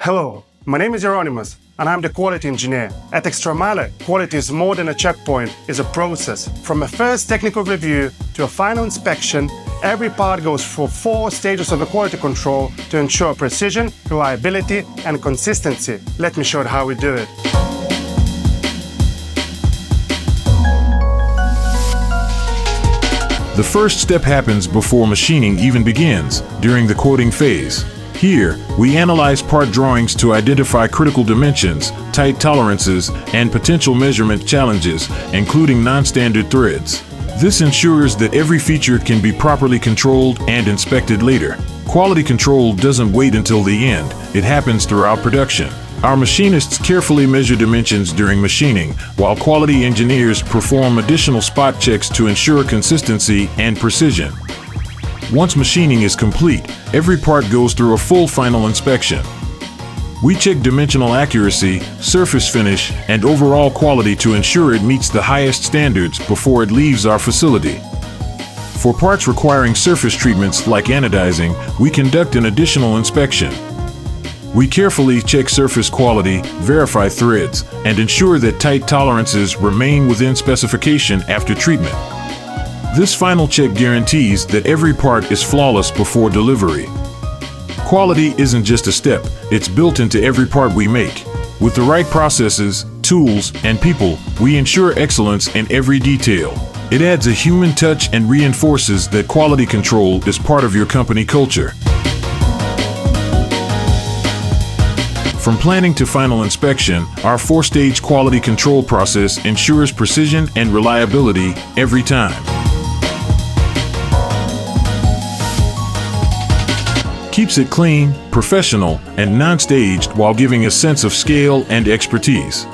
Hello, my name is Hieronymus, and I'm the quality engineer. At Ekstremale, quality is more than a checkpoint, it's a process. From a first technical review to a final inspection, every part goes through 4 stages of the quality control to ensure precision, reliability, and consistency. Let me show you how we do it. The first step happens before machining even begins, during the quoting phase. Here, we analyze part drawings to identify critical dimensions, tight tolerances, and potential measurement challenges, including non-standard threads. This ensures that every feature can be properly controlled and inspected later. Quality control doesn't wait until the end, it happens throughout production. Our machinists carefully measure dimensions during machining, while quality engineers perform additional spot checks to ensure consistency and precision. Once machining is complete, every part goes through a full final inspection. We check dimensional accuracy, surface finish, and overall quality to ensure it meets the highest standards before it leaves our facility. For parts requiring surface treatments like anodizing, we conduct an additional inspection. We carefully check surface quality, verify threads, and ensure that tight tolerances remain within specification after treatment. This final check guarantees that every part is flawless before delivery. Quality isn't just a step, it's built into every part we make. With the right processes, tools, and people, we ensure excellence in every detail. It adds a human touch and reinforces that quality control is part of your company culture. From planning to final inspection, our 4-stage quality control process ensures precision and reliability every time. Keeps it clean, professional, and non-staged while giving a sense of scale and expertise.